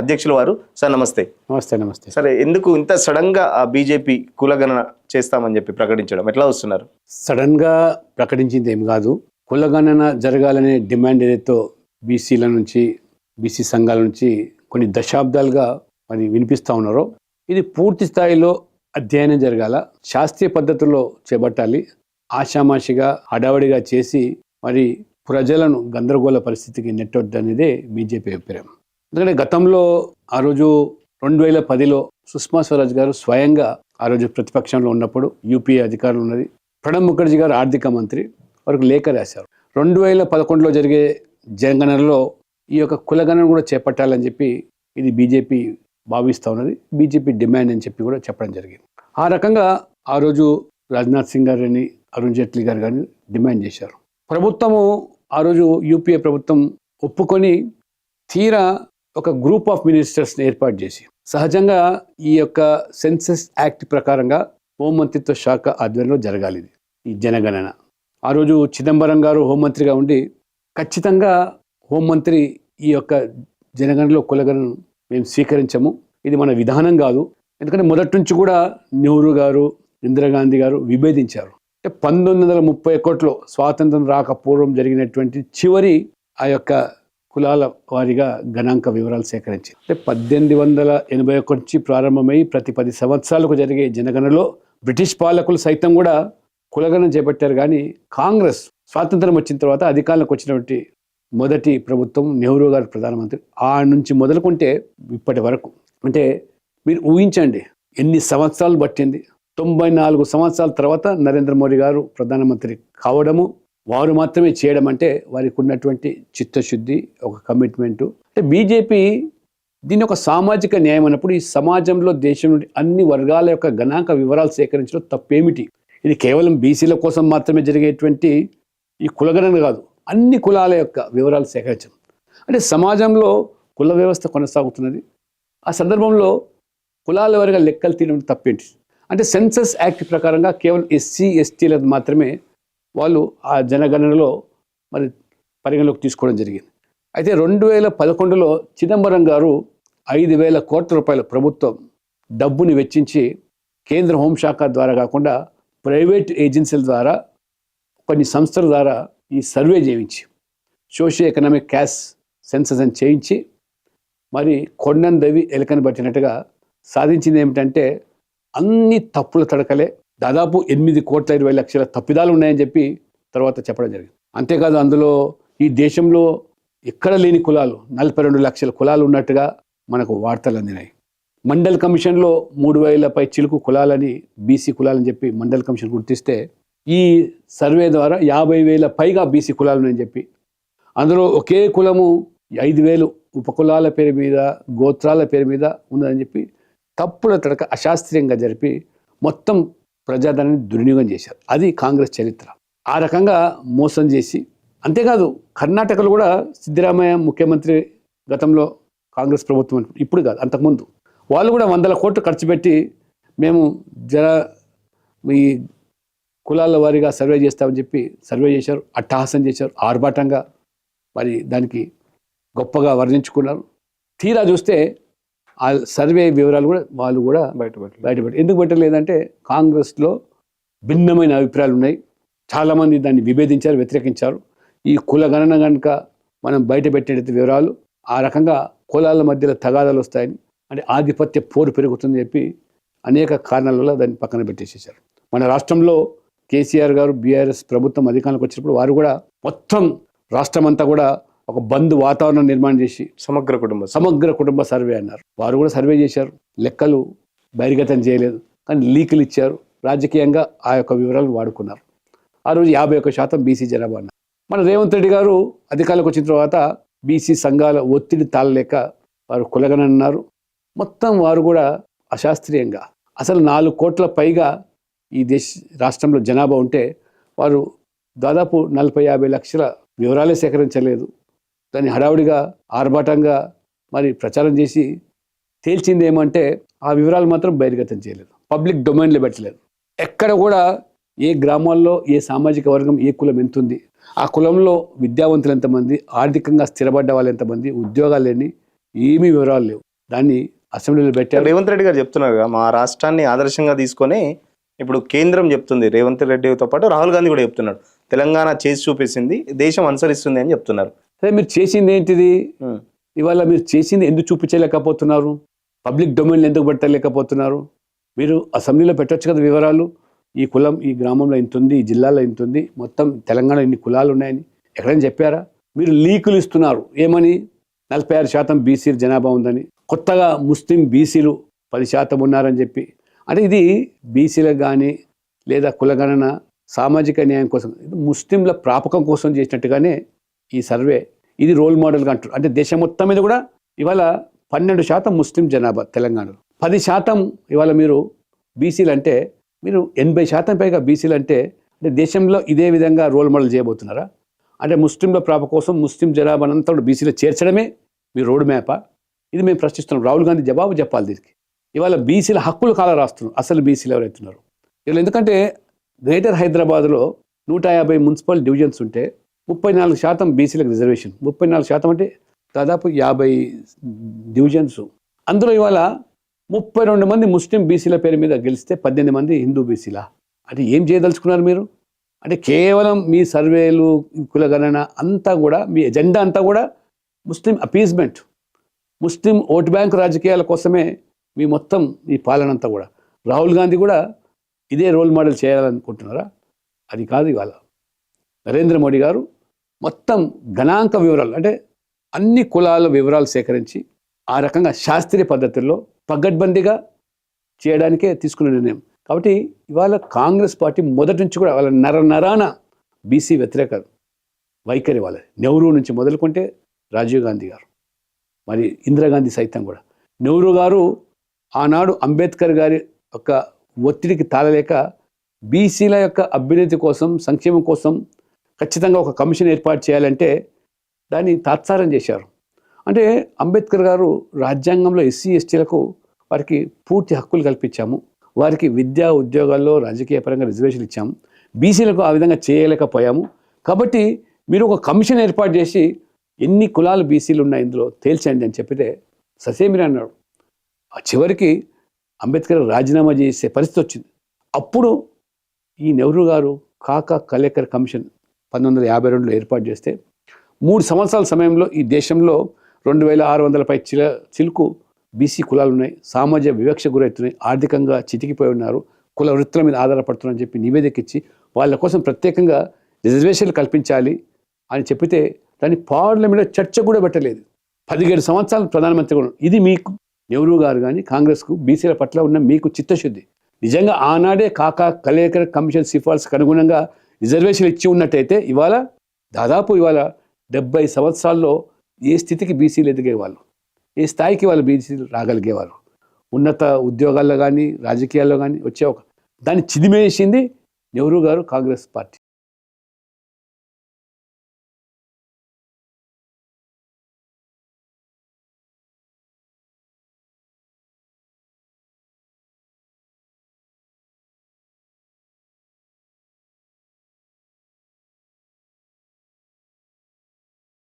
అధ్యక్షులు వారు. సార్ నమస్తే. నమస్తే. సరే, ఎందుకు ఇంత సడన్ గా బీజేపీ కులగణన చేస్తామని చెప్పి ప్రకటించడం ఎట్లా వస్తున్నారు? సడన్ గా ప్రకటించింది ఏం కాదు. కులగణన జరగాలనే డిమాండ్ ఏదైతే బీసీల నుంచి, బీసీ సంఘాల నుంచి కొన్ని దశాబ్దాలుగా మరి వినిపిస్తూ ఉన్నారో, ఇది పూర్తి స్థాయిలో అధ్యయనం జరగాల, శాస్త్రీయ పద్ధతుల్లో చేపట్టాలి. ఆషామాషిగా హడావడిగా చేసి మరి ప్రజలను గందరగోళ పరిస్థితికి నెట్టొద్దనేదే బీజేపీ అభిప్రాయం. ఎందుకంటే గతంలో ఆ రోజు 2010లో సుష్మా స్వరాజ్ గారు స్వయంగా ఆ రోజు ప్రతిపక్షంలో ఉన్నప్పుడు, యూపీఏ అధికారులు ఉన్నది, ప్రణబ్ ముఖర్జీ గారు ఆర్థిక మంత్రి, వారికి లేఖ రాశారు. 2011లో జరిగే జనగణనలో ఈ యొక్క కులగణన కూడా చేపట్టాలని చెప్పి ఇది బీజేపీ భావిస్తూ ఉన్నది, బీజేపీ డిమాండ్ అని చెప్పి కూడా చెప్పడం జరిగింది. ఆ రకంగా ఆ రోజు రాజ్నాథ్ సింగ్ గారిని, అరుణ్ జైట్లీ గారు కానీ డిమాండ్ చేశారు. ప్రభుత్వము ఆ రోజు యూపీఏ ప్రభుత్వం ఒప్పుకొని తీరా ఒక గ్రూప్ ఆఫ్ మినిస్టర్స్ని ఏర్పాటు చేసి, సహజంగా ఈ యొక్క సెన్సస్ యాక్ట్ ప్రకారంగా హోంమంత్రిత్వ శాఖ ఆధ్వర్యంలో జరగాలి ఈ జనగణన. ఆ రోజు చిదంబరం గారు హోంమంత్రిగా ఉండి, ఖచ్చితంగా హోంమంత్రి ఈ యొక్క జనగణనలో కులగణను మేము స్వీకరించము, ఇది మన విధానం కాదు. ఎందుకంటే మొదటి నుంచి కూడా నెహ్రూ గారు, ఇందిరాగాంధీ గారు విభేదించారు. 1931లో స్వాతంత్రం రాకపూర్వం జరిగినటువంటి చివరి ఆ యొక్క కులాల వారిగా గణాంక వివరాలు సేకరించి, 1881 నుంచి ప్రారంభమై ప్రతి 10 సంవత్సరాలకు జరిగే జనగణనలో బ్రిటిష్ పాలకులు సైతం కూడా కులగణన చేపట్టారు. కానీ కాంగ్రెస్ స్వాతంత్రం వచ్చిన తర్వాత అధికారంలోకి వచ్చినటువంటి మొదటి ప్రభుత్వం నెహ్రూ గారు ప్రధానమంత్రి, ఆ నుంచి మొదలుకుంటే ఇప్పటి వరకు, అంటే మీరు ఊహించండి ఎన్ని సంవత్సరాలు పట్టింది. 94 సంవత్సరాల తర్వాత నరేంద్ర మోడీ గారు ప్రధానమంత్రి కావడము, వారు మాత్రమే చేయడం అంటే వారికి ఉన్నటువంటి చిత్తశుద్ధి, ఒక కమిట్మెంటు. అంటే బీజేపీ దీన్ని ఒక సామాజిక న్యాయం అన్నప్పుడు, ఈ సమాజంలో దేశం నుండి అన్ని వర్గాల యొక్క గణాంక వివరాలు సేకరించడం తప్పేమిటి? ఇది కేవలం బీసీల కోసం మాత్రమే జరిగేటువంటి ఈ కులగణన కాదు, అన్ని కులాల యొక్క వివరాలు సేకరించడం. అంటే సమాజంలో కుల వ్యవస్థ కొనసాగుతున్నది, ఆ సందర్భంలో కులాల వారిగా లెక్కలు తీయడం తప్పేంటి? అంటే సెన్సస్ యాక్ట్ ప్రకారంగా కేవలం ఎస్సీ ఎస్టీలకు మాత్రమే వాళ్ళు ఆ జనగణనలో మరి పరిగణలోకి తీసుకోవడం జరిగింది. అయితే 2011లో చిదంబరం గారు 5,000 కోట్ల రూపాయల ప్రభుత్వం డబ్బుని వెచ్చించి కేంద్ర హోంశాఖ ద్వారా కాకుండా ప్రైవేట్ ఏజెన్సీల ద్వారా, కొన్ని సంస్థల ద్వారా ఈ సర్వే చేయించి, సోషియో ఎకనామిక్ క్యాష్ సెన్సస్ అని చేయించి మరి కొండను దవి ఎలకని పట్టినట్టుగా సాధించింది ఏమిటంటే అన్ని తప్పుల తడకలే, దాదాపు 8,20,00,000 తప్పిదాలు ఉన్నాయని చెప్పి తర్వాత చెప్పడం జరిగింది. అంతేకాదు అందులో ఈ దేశంలో ఎక్కడ లేని కులాలు 42 లక్షల కులాలు ఉన్నట్టుగా మనకు వార్తలు అందినాయి. మండల్ కమిషన్లో 3,000 పై చిలుకు కులాలని, బీసీ కులాలని చెప్పి మండల్ కమిషన్ గుర్తిస్తే, ఈ సర్వే ద్వారా 50,000 పైగా బీసీ కులాలు ఉన్నాయని చెప్పి, అందులో ఒకే కులము 5,000 ఉపకులాల పేరు మీద, గోత్రాల పేరు మీద ఉన్నదని చెప్పి తప్పుల తడక అశాస్త్రీయంగా జరిపి మొత్తం ప్రజాధనాన్ని దుర్వినియోగం చేశారు. అది కాంగ్రెస్ చరిత్ర. ఆ రకంగా మోసం చేసి, అంతేకాదు కర్ణాటకలో కూడా సిద్ధరామయ్య ముఖ్యమంత్రి, గతంలో కాంగ్రెస్ ప్రభుత్వం, ఇప్పుడు కాదు అంతకుముందు, వాళ్ళు కూడా 100 కోట్లు ఖర్చు పెట్టి మేము ఈ కులాల వారీగా సర్వే చేస్తామని చెప్పి సర్వే చేశారు, అట్టహాసం చేశారు, ఆర్భాటంగా మరి దానికి గొప్పగా వర్ణించుకున్నారు. తీరా చూస్తే ఆ సర్వే వివరాలు కూడా వాళ్ళు కూడా బయటపడి ఎందుకు పెట్టలేదంటే కాంగ్రెస్లో భిన్నమైన అభిప్రాయాలు ఉన్నాయి. చాలామంది దాన్ని విభేదించారు, వ్యతిరేకించారు. ఈ కుల గణన కనుక మనం బయట పెట్టేట వివరాలు, ఆ రకంగా కులాల మధ్యలో తగాదాలు వస్తాయని, అంటే ఆధిపత్య పోరు పెరుగుతుందని చెప్పి అనేక కారణాల వల్ల దాన్ని పక్కన పెట్టేసేసారు. మన రాష్ట్రంలో కేసీఆర్ గారు, బీఆర్ఎస్ ప్రభుత్వం అధికారంలోకి వచ్చినప్పుడు వారు కూడా మొత్తం రాష్ట్రం అంతా కూడా ఒక బంద్ వాతావరణం నిర్మాణం చేసి సమగ్ర కుటుంబ సర్వే అన్నారు. వారు కూడా సర్వే చేశారు, లెక్కలు బహిర్గతం చేయలేదు, కానీ లీకులు ఇచ్చారు, రాజకీయంగా ఆ యొక్క వివరాలు వాడుకున్నారు. ఆ రోజు 51% బీసీ జనాభా అన్నారు. మన రేవంత్ రెడ్డి గారు అధికారంలోకి వచ్చిన తర్వాత బీసీ సంఘాల ఒత్తిడి తాళలేక వారు కులగణన అన్నారు. మొత్తం వారు కూడా అశాస్త్రీయంగా, అసలు 4 కోట్ల పైగా ఈ రాష్ట్రంలో జనాభా ఉంటే వారు దాదాపు 40-50 లక్షల వివరాలే సేకరించలేదు. దాన్ని హడావుడిగా, ఆర్భాటంగా మరి ప్రచారం చేసి తేల్చింది ఏమంటే ఆ వివరాలు మాత్రం బహిర్గతం చేయలేదు, పబ్లిక్ డొమైన్లో పెట్టలేదు. ఎక్కడ కూడా ఏ గ్రామాల్లో ఏ సామాజిక వర్గం, ఏ కులం ఎంతుంది, ఆ కులంలో విద్యావంతులు ఎంతమంది, ఆర్థికంగా స్థిరపడ్డ వాళ్ళు ఎంతమంది, ఉద్యోగాలు లేని ఏమీ వివరాలు లేవు. దాన్ని అసెంబ్లీలో పెట్టారు. రేవంత్ రెడ్డి గారు చెప్తున్నారు కదా, మా రాష్ట్రాన్ని ఆదర్శంగా తీసుకొని ఇప్పుడు కేంద్రం చెప్తుంది, రేవంత్ రెడ్డితో పాటు రాహుల్ గాంధీ కూడా చెప్తున్నాడు, తెలంగాణ చేసి చూపేసింది, దేశం అనుసరిస్తుంది అని చెప్తున్నారు. సరే, మీరు చేసింది ఏంటిది? ఇవాళ మీరు చేసింది ఎందుకు చూపించలేకపోతున్నారు? పబ్లిక్ డొమైన్లో ఎందుకు పెట్టలేకపోతున్నారు? మీరు అసెంబ్లీలో పెట్టొచ్చు కదా వివరాలు. ఈ కులం ఈ గ్రామంలో ఇంత ఉంది, ఈ జిల్లాలో ఇంత ఉంది, మొత్తం తెలంగాణ ఇన్ని కులాలు ఉన్నాయని ఎక్కడైనా చెప్పారా? మీరు లీకులు ఇస్తున్నారు. ఏమని? 46% బీసీలు జనాభా ఉందని, కొత్తగా ముస్లిం బీసీలు 10% ఉన్నారని చెప్పి. అంటే ఇది బీసీలకు కానీ లేదా కులగణన సామాజిక న్యాయం కోసం, ఇది ముస్లింల ప్రాపకం కోసం చేసినట్టుగానే ఈ సర్వే ఇది రోల్ మోడల్గా అంటారు. అంటే దేశం మొత్తం మీద కూడా ఇవాళ 12% ముస్లిం జనాభా తెలంగాణలో, 10% ఇవాళ మీరు బీసీలు అంటే, మీరు 80% పైగా బీసీలు అంటే దేశంలో ఇదే విధంగా రోల్ మోడల్ చేయబోతున్నారా? అంటే ముస్లింల ప్రాప కోసం ముస్లిం జనాభానంతా కూడా బీసీలో చేర్చడమే మీ రోడ్ మ్యాపా? ఇది మేము ప్రశ్నిస్తున్నాం. రాహుల్ గాంధీ జవాబు చెప్పాలి దీనికి. ఇవాళ బీసీల హక్కులు కాల రాస్తున్నారు అసలు బీసీలు ఎవరైతున్నారు ఇవాళ. ఎందుకంటే గ్రేటర్ హైదరాబాద్లో 150 మున్సిపల్ డివిజన్స్ ఉంటే 34% బీసీలకు రిజర్వేషన్. 34% అంటే దాదాపు 50 డివిజన్స్. అందులో ఇవాళ 32 మంది ముస్లిం బీసీల పేరు మీద గెలిస్తే 18 మంది హిందూ బీసీలా? అంటే ఏం చేయదలుచుకున్నారు మీరు? అంటే కేవలం మీ సర్వేలు, కులగణన అంతా కూడా, మీ ఎజెండా అంతా కూడా ముస్లిం అపీజ్మెంట్, ముస్లిం ఓటు బ్యాంకు రాజకీయాల కోసమే మీ మొత్తం ఈ పాలన అంతా కూడా. రాహుల్ గాంధీ కూడా ఇదే రోల్ మోడల్ చేయాలనుకుంటున్నారా? అది కాదు. ఇవాళ నరేంద్ర మోడీ గారు మొత్తం గణాంక వివరాలు, అంటే అన్ని కులాల వివరాలు సేకరించి ఆ రకంగా శాస్త్రీయ పద్ధతుల్లో పగడ్బందీగా చేయడానికే తీసుకున్న నిర్ణయం. కాబట్టి ఇవాళ కాంగ్రెస్ పార్టీ మొదటి నుంచి కూడా వాళ్ళ నరాన బీసీ వ్యతిరేక వైఖరి వాళ్ళది. నెహ్రూ నుంచి మొదలుకుంటే రాజీవ్ గాంధీ గారు, మరి ఇందిరాగాంధీ సైతం కూడా. నెహ్రూ గారు ఆనాడు అంబేద్కర్ గారి యొక్క ఒత్తిడికి తాళలేక బీసీల యొక్క అభ్యున్నతి కోసం, సంక్షేమం కోసం ఖచ్చితంగా ఒక కమిషన్ ఏర్పాటు చేయాలంటే దాన్ని తాత్సారం చేశారు. అంటే అంబేద్కర్ గారు రాజ్యాంగంలో ఎస్సీ ఎస్టీలకు వారికి పూర్తి హక్కులు కల్పించాము, వారికి విద్యా ఉద్యోగాల్లో రాజకీయ పరంగా రిజర్వేషన్ ఇచ్చాము, బీసీలకు ఆ విధంగా చేయలేకపోయాము. కాబట్టి మీరు ఒక కమిషన్ ఏర్పాటు చేసి ఎన్ని కులాలు బీసీలు ఉన్నాయి ఇందులో తేల్చండి అని చెప్పితే ససేమిరా అన్నాడు. చివరికి అంబేద్కర్ రాజీనామా చేసే పరిస్థితి వచ్చింది. అప్పుడు ఈ నెహ్రూ గారు కాకా కలేకర్ కమిషన్ 1952లో ఏర్పాటు చేస్తే 3 సంవత్సరాల సమయంలో ఈ దేశంలో 2600 పై చిలుకు బీసీ కులాలు ఉన్నాయి, సామాజిక వివక్ష గురవుతున్నాయి, ఆర్థికంగా చితికిపోయి ఉన్నారు, కుల వృత్తుల మీద ఆధారపడుతున్నారని చెప్పి నివేదిక ఇచ్చి వాళ్ళ కోసం ప్రత్యేకంగా రిజర్వేషన్లు కల్పించాలి అని చెప్పితే దాన్ని పార్లమెంట్లో చర్చ కూడా పెట్టలేదు. 17 సంవత్సరాలు ప్రధానమంత్రి కూడా. ఇది మీకు నెహ్రూ గారు కానీ కాంగ్రెస్కు బీసీల పట్ల ఉన్న మీకు చిత్తశుద్ధి. నిజంగా ఆనాడే కాకా కలేకర్ కమిషన్ సిఫార్సుకు అనుగుణంగా రిజర్వేషన్లు ఇచ్చి ఉన్నట్టయితే ఇవాళ దాదాపు 70 సంవత్సరాల్లో ఏ స్థితికి బీసీలు ఎదిగేవాళ్ళు, ఏ స్థాయికి వాళ్ళు బీసీలు రాగలిగేవారు, ఉన్నత ఉద్యోగాల్లో కానీ రాజకీయాల్లో కానీ దాన్ని చిదిమేసింది నెహ్రూ గారు, కాంగ్రెస్ పార్టీ.